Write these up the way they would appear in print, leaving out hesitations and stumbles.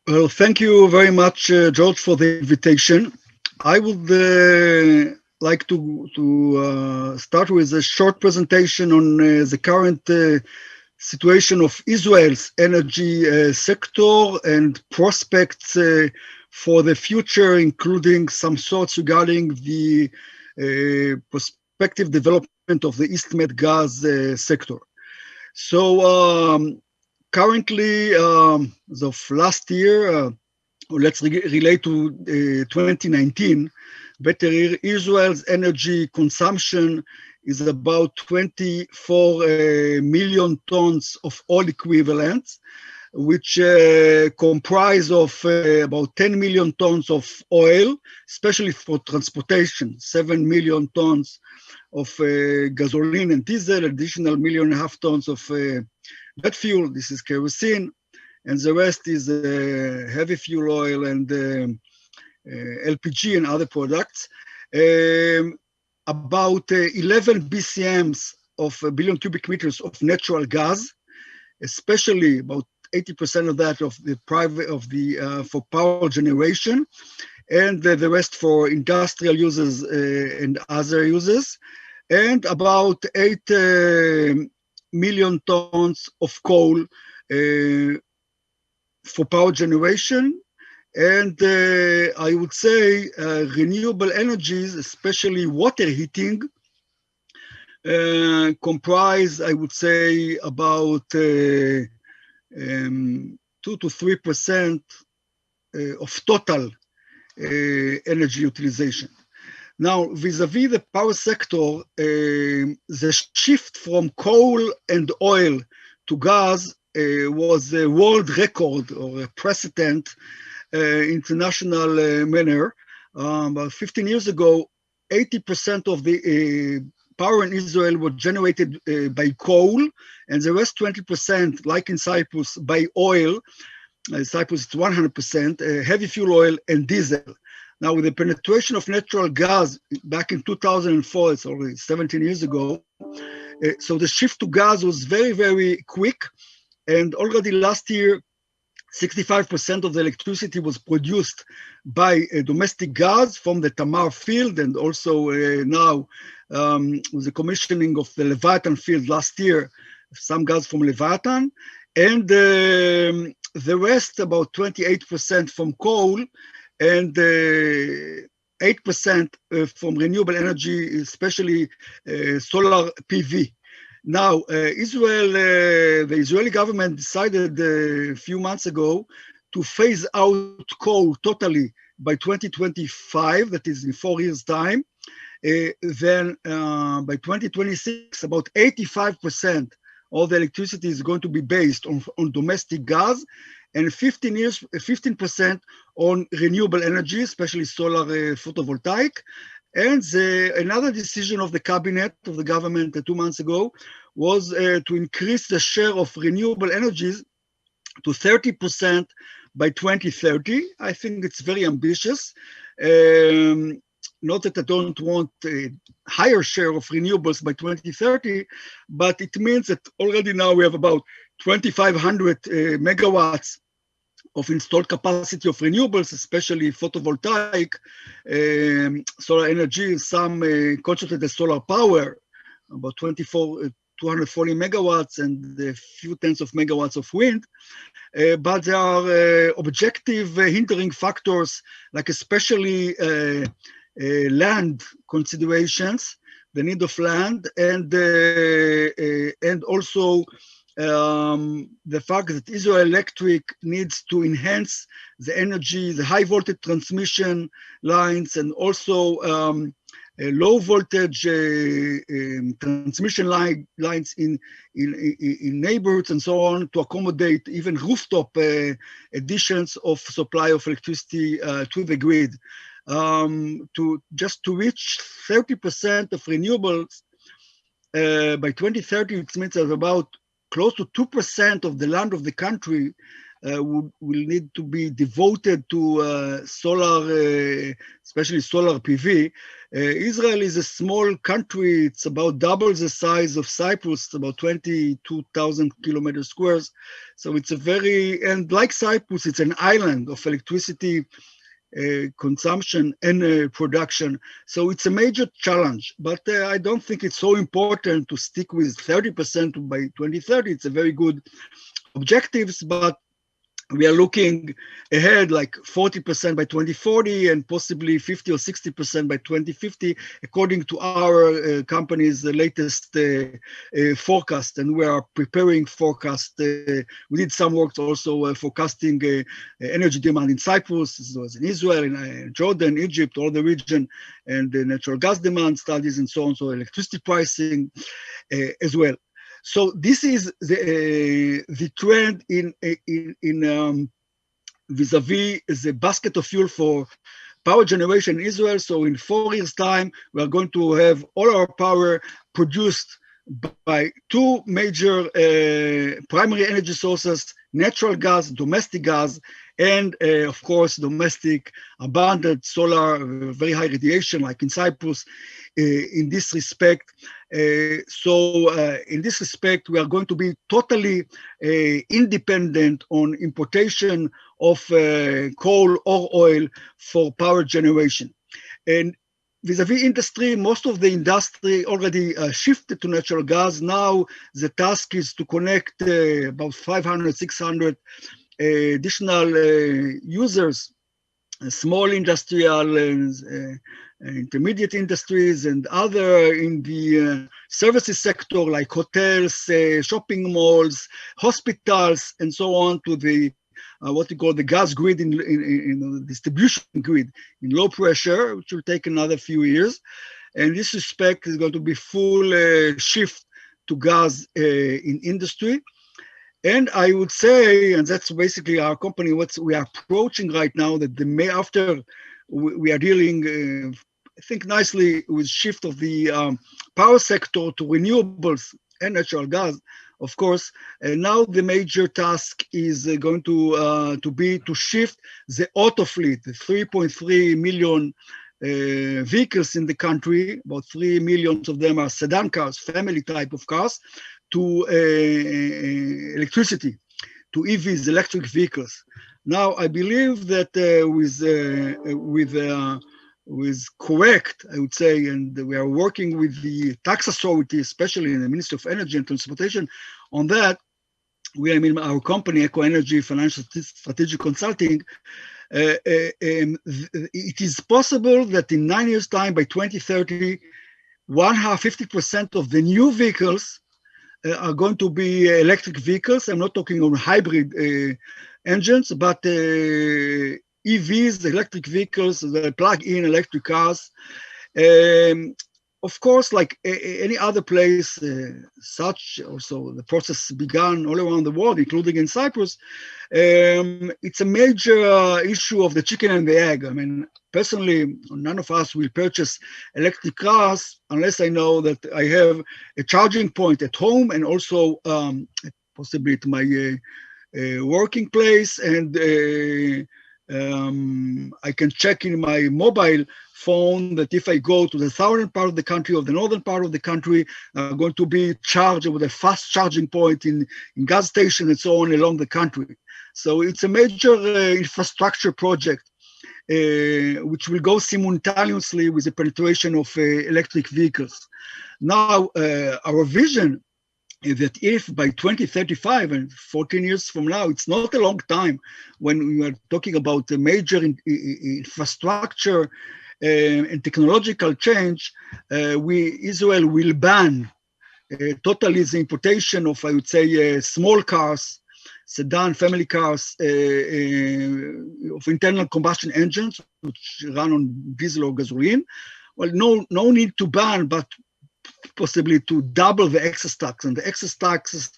Well, thank you very much, George, for the invitation. I would like to start with a short presentation on the current situation of Israel's energy sector and prospects for the future, including some thoughts regarding the prospective development of the EastMed gas sector. So currently, as of last year, let's relate to 2019, better Israel's energy consumption is about 24 million tons of oil equivalents, which comprise of about 10 million tons of oil, especially for transportation, 7 million tons of gasoline and diesel, additional 1.5 million tons of jet fuel, this is kerosene, and the rest is heavy fuel oil and LPG and other products. About 11 BCMs of billion cubic meters of natural gas, especially about 80% of that of the for power generation, and the rest for industrial uses and other uses, and about 8 million tons of coal for power generation. And I would say renewable energies, especially water heating, comprise, I would say, about 2 to 3% of total energy utilization. Now, vis-a-vis the power sector, the shift from coal and oil to gas was a world record or a precedent international manner. About 15 years ago, 80% of the power in Israel was generated by coal, and the rest 20%, like in Cyprus, by oil. Cyprus is 100%, heavy fuel oil and diesel. Now, with the penetration of natural gas back in 2004, it's already 17 years ago, so the shift to gas was very, very quick, and already last year, 65% of the electricity was produced by domestic gas from the Tamar field, and also now with the commissioning of the Leviathan field last year, some gas from Leviathan, and the rest, about 28% from coal, and 8% from renewable energy, especially solar PV. Now, the Israeli government decided a few months ago to phase out coal totally by 2025, that is in 4 years' time. Then by 2026, about 85% of the electricity is going to be based on domestic gas, and 15% on renewable energy, especially solar photovoltaic. And another decision of the cabinet, of the government 2 months ago, was to increase the share of renewable energies to 30% by 2030. I think it's very ambitious. Not that I don't want a higher share of renewables by 2030, but it means that already now we have about 2,500 megawatts of installed capacity of renewables, especially photovoltaic, solar energy, some concentrated solar power, about 240 megawatts, and a few tens of megawatts of wind. But there are objective hindering factors, like especially land considerations, the need of land, and also the fact that Israel Electric needs to enhance the energy, the high voltage transmission lines, and also low voltage transmission lines in neighborhoods and so on, to accommodate even rooftop additions of supply of electricity to the grid. To reach 30% of renewables by 2030, it means that about close to 2% of the land of the country will need to be devoted to solar, especially solar PV. Israel is a small country. It's about double the size of Cyprus, about 22,000 kilometers squares. So it's and like Cyprus, it's an island of electricity consumption and production. So it's a major challenge, but I don't think it's so important to stick with 30% by 2030. It's a very good objectives, but we are looking ahead like 40% by 2040 and possibly 50 or 60% by 2050, according to our company's latest forecast. And we are preparing forecast. We did some work also forecasting energy demand in Cyprus, as well as in Israel, in Jordan, Egypt, all the region, and natural gas demand studies and so on. So electricity pricing as well. So this is the trend in vis-a-vis the basket of fuel for power generation in Israel. So in 4 years' time, we are going to have all our power produced by two major primary energy sources: natural gas, domestic gas, and of course, domestic abundant solar, very high radiation, like in Cyprus. In this respect, in this respect, we are going to be totally independent on importation of coal or oil for power generation. And vis-a-vis industry, most of the industry already shifted to natural gas. Now the task is to connect about 500, 600 additional users, small industrial intermediate industries and other in the services sector like hotels, shopping malls, hospitals, and so on, to the what we call the gas grid in the distribution grid in low pressure, which will take another few years. And this respect is going to be full shift to gas in industry. And I would say, and that's basically our company, what we are approaching right now, that after we are dealing, I think, nicely with shift of the power sector to renewables and natural gas, of course. And now the major task is going to be to shift the auto fleet, the 3.3 million vehicles in the country. About 3 million of them are sedan cars, family type of cars, to electricity, to EVs, electric vehicles. Now, I believe that with correct, I would say, and we are working with the tax authority, especially in the Ministry of Energy and Transportation, on that. Our company, Eco Energy Financial Strategic Consulting, it is possible that in 9 years' time, by 2030, 50% of the new vehicles are going to be electric vehicles. I'm not talking on hybrid engines, but EVs, electric vehicles, the plug-in electric cars. Of course, like any other place, such also the process began all around the world, including in Cyprus. It's a major issue of the chicken and the egg. I mean, personally, none of us will purchase electric cars unless I know that I have a charging point at home and also possibly at my working place, and I can check in my mobile phone that if I go to the southern part of the country or the northern part of the country, I'm going to be charged with a fast charging point in gas station and so on along the country. So it's a major infrastructure project which will go simultaneously with the penetration of electric vehicles. Now, our vision is that if by 2035 and 14 years from now, it's not a long time when we are talking about a major infrastructure and technological change, Israel will ban totally the importation of, I would say, small cars, sedan, family cars of internal combustion engines, which run on diesel or gasoline. Well, no need to ban, but possibly to double the excess tax. And the excess taxes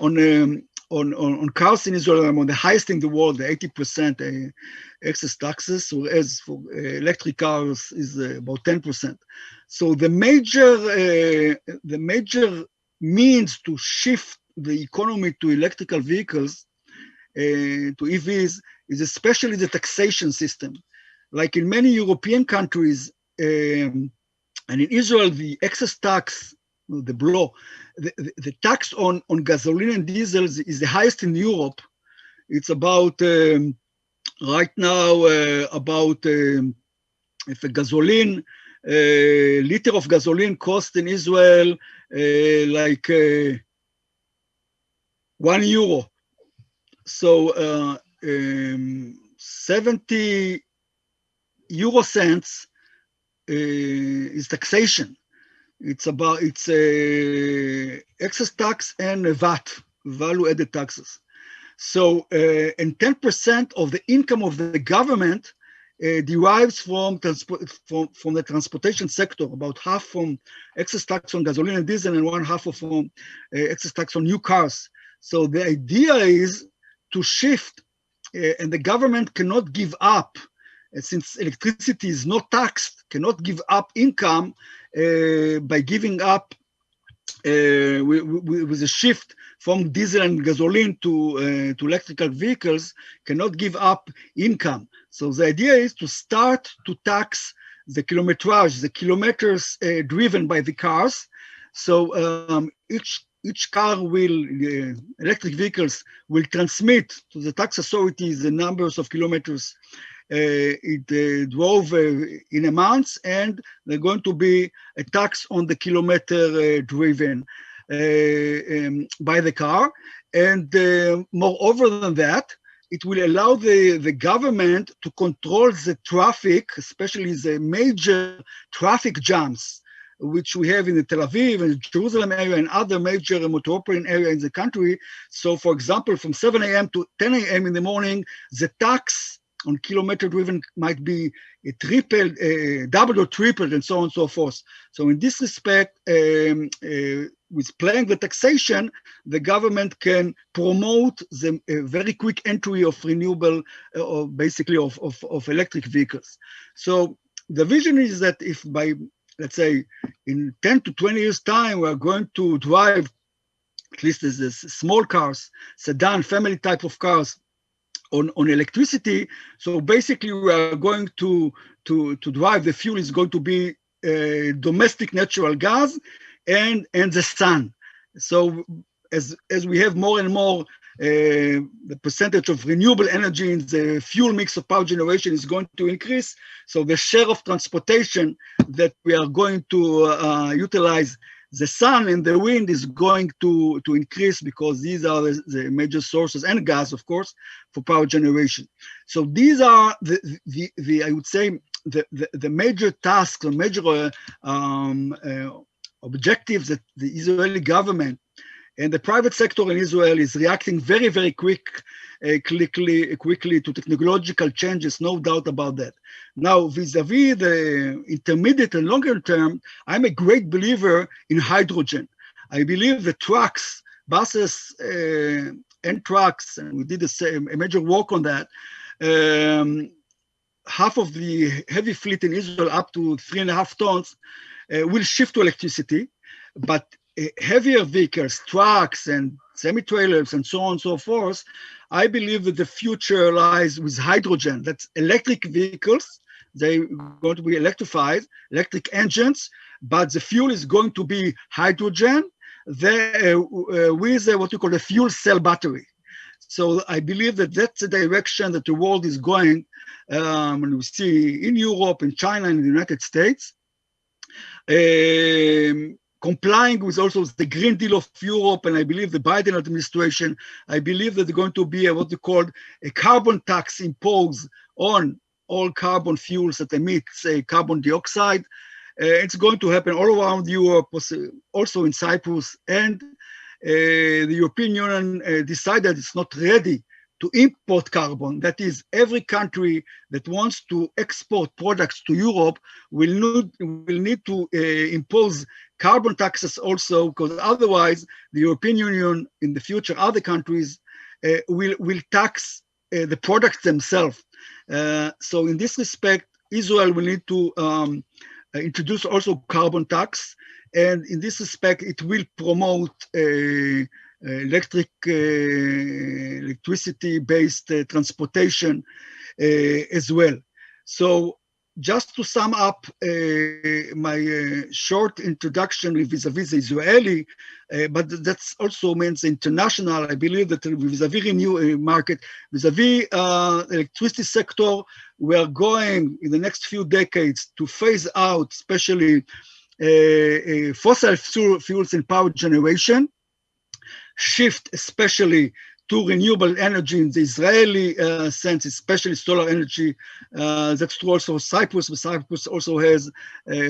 on cars in Israel are among the highest in the world, the 80% excess taxes, whereas for electric cars is about 10%. So the major means to shift the economy to electrical vehicles to EVs is especially the taxation system. Like in many European countries, and in Israel, the excess tax, the blow, the tax on gasoline and diesels is the highest in Europe. It's about, right now, if a gasoline, liter of gasoline costs in Israel like €1. So 70 euro cents is taxation. It's excess tax and VAT, value added taxes. So, and 10% of the income of the government derives from the transportation sector, about half from excess tax on gasoline and diesel and one half from excess tax on new cars. So the idea is to shift, and the government cannot give up, since electricity is not taxed, cannot give up income by giving up with a shift from diesel and gasoline to electrical vehicles, cannot give up income. So the idea is to start to tax the kilometrage, the kilometers driven by the cars. So each car will, electric vehicles will transmit to the tax authorities the numbers of kilometers it drove in a month, and there's going to be a tax on the kilometer driven by the car. And moreover than that, it will allow the government to control the traffic, especially the major traffic jams, which we have in the Tel Aviv and Jerusalem area and other major metropolitan area in the country. So, for example, from 7 a.m. to 10 a.m. in the morning, the tax on kilometer driven might be tripled, doubled or tripled, and so on and so forth. So in this respect, with playing the taxation, the government can promote the very quick entry of renewable, or basically of electric vehicles. So the vision is that if by, let's say, in 10 to 20 years' time, we are going to drive, at least as small cars, sedan, family type of cars, on electricity. So basically, we are going to drive, the fuel is going to be domestic natural gas and the sun. So as we have more and more, the percentage of renewable energy in the fuel mix of power generation is going to increase. So the share of transportation that we are going to utilize the sun and the wind is going to increase, because these are the major sources, and gas, of course, for power generation. So these are the I would say, the major tasks or major objectives that the Israeli government and the private sector in Israel is reacting very, very quickly to technological changes, no doubt about that. Now, vis-a-vis the intermediate and longer term, I'm a great believer in hydrogen. I believe the trucks, buses, and trucks, and we did a major work on that. Half of the heavy fleet in Israel, up to 3.5 tons, will shift to electricity, but heavier vehicles, trucks and semi-trailers and so on and so forth, I believe that the future lies with hydrogen. That's electric vehicles. They're going to be electrified, electric engines, but the fuel is going to be hydrogen with what you call a fuel cell battery. So I believe that that's the direction that the world is going, and we see in Europe, in China, and in the United States. Complying with also the Green Deal of Europe, and I believe the Biden administration, I believe that there's going to be what they call a carbon tax imposed on all carbon fuels that emit, say, carbon dioxide. It's going to happen all around Europe, also in Cyprus, and the European Union decided it's not ready to import carbon. That is, every country that wants to export products to Europe will need to impose carbon taxes also, because otherwise the European Union in the future, other countries will tax the products themselves. So in this respect, Israel will need to introduce also carbon tax, and in this respect, it will promote electricity-based transportation as well. So just to sum up my short introduction vis-a-vis the Israeli, but that also means international. I believe that vis-a-vis renew market, vis-a-vis electricity sector, we are going in the next few decades to phase out, especially fossil fuels in power generation, shift especially to renewable energy in the Israeli sense, especially solar energy. That's true also Cyprus, but Cyprus also has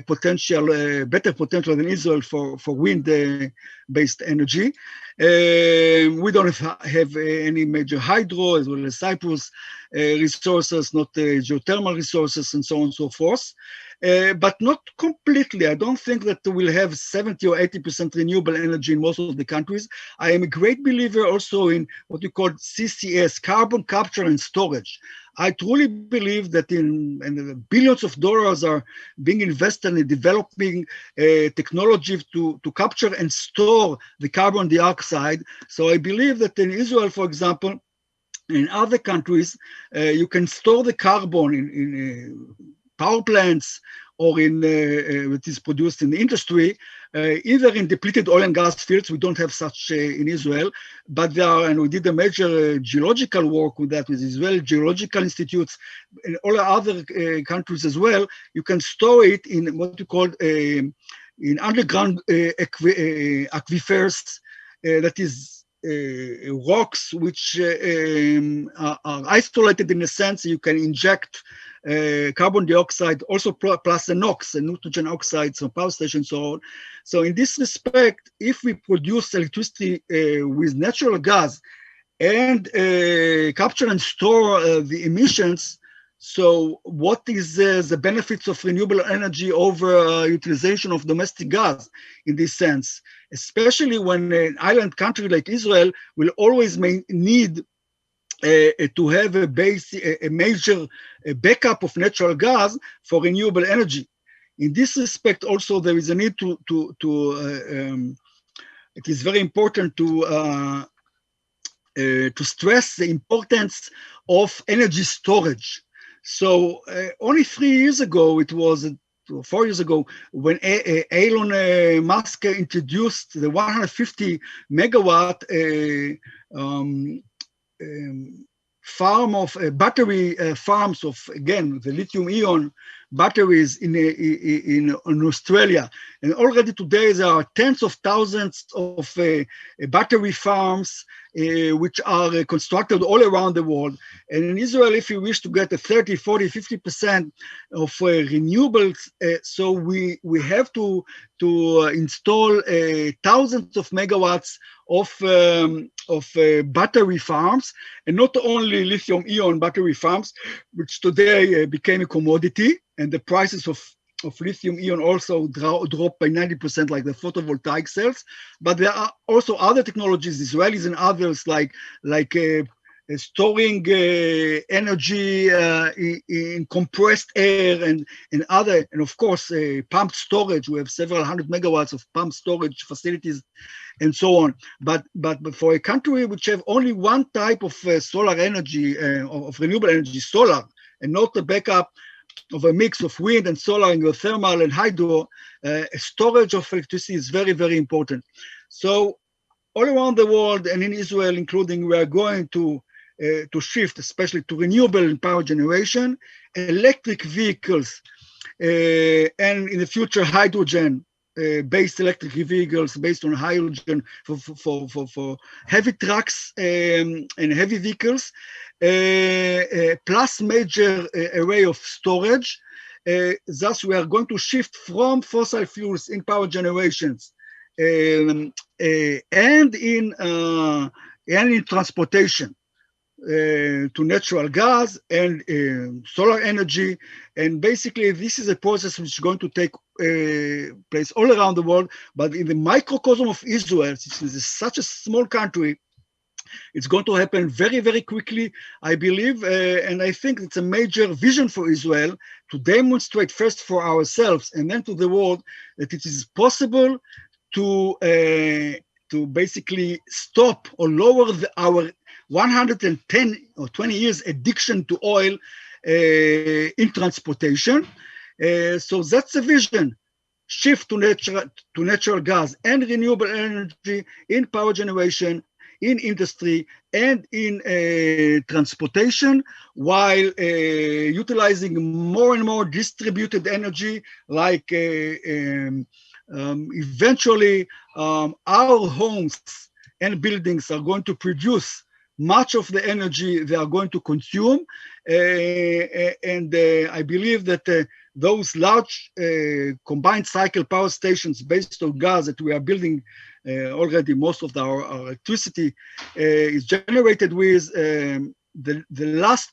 potential, better potential than Israel for wind-based energy. We don't have any major hydro as well as Cyprus resources, not geothermal resources, and so on and so forth. But not completely. I don't think that we'll have 70 or 80% renewable energy in most of the countries. I am a great believer also in what you call CCS, carbon capture and storage. I truly believe that in billions of dollars are being invested in developing technology to capture and store the carbon dioxide. So I believe that in Israel, for example, in other countries, you can store the carbon in power plants or in what is produced in the industry, either in depleted oil and gas fields. We don't have such in Israel, but there are, and we did a major geological work with that with Israel Geological Institutes and all other countries as well. You can store it in what you call in underground aquifers, that is rocks which are isolated in a sense. You can inject carbon dioxide, also plus the NOx and nitrogen oxides from power stations, so on. So in this respect, if we produce electricity with natural gas and capture and store the emissions, so what is the benefits of renewable energy over utilization of domestic gas in this sense? Especially when an island country like Israel will always need to have a major backup of natural gas for renewable energy. In this respect, also there is a need it is very important to stress the importance of energy storage. So only 3 years ago, it was 4 years ago, when Elon Musk introduced the 150 megawatt farm of battery farms of, again, the lithium-ion batteries in Australia. And already today there are tens of thousands of battery farms which are constructed all around the world. And in Israel, if you wish to get a 30, 40, 50% of renewables, so we have to install thousands of megawatts of battery farms, and not only lithium-ion battery farms, which today became a commodity, and the prices of lithium-ion also dropped by 90%, like the photovoltaic cells. But there are also other technologies, Israelis and others, like storing energy in compressed air and other, and of course, pumped storage. We have several hundred megawatts of pumped storage facilities and so on. But for a country which have only one type of solar energy, of renewable energy, solar, and not a backup of a mix of wind and solar and geothermal and hydro, storage of electricity is very, very important. So all around the world and in Israel, including, we are going to shift, especially to renewable power generation, electric vehicles, and in the future, hydrogen based electric vehicles based on hydrogen for heavy trucks and heavy vehicles, plus major array of storage. Thus, we are going to shift from fossil fuels in power generations and in transportation to natural gas and solar energy. And basically, this is a process which is going to take place all around the world. But in the microcosm of Israel, since it is such a small country, it's going to happen very, very quickly, I believe. And I think it's a major vision for Israel to demonstrate first for ourselves and then to the world that it is possible to to basically stop or lower our 110 or 20 years addiction to oil in transportation. So that's the vision. Shift to natural gas and renewable energy in power generation, in industry, and in transportation, while utilizing more and more distributed energy, like eventually our homes and buildings are going to produce much of the energy they are going to consume. And I believe that those large combined cycle power stations based on gas that we are building already, most of our electricity is generated with the last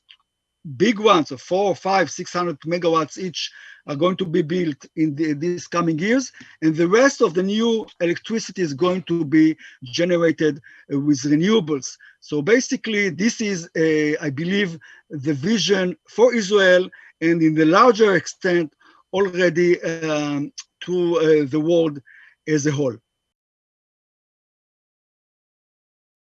big ones of 400, 500, 600 megawatts each are going to be built in these coming years, and the rest of the new electricity is going to be generated with renewables. So basically, this is, I believe, the vision for Israel, and in the larger extent, already to the world as a whole.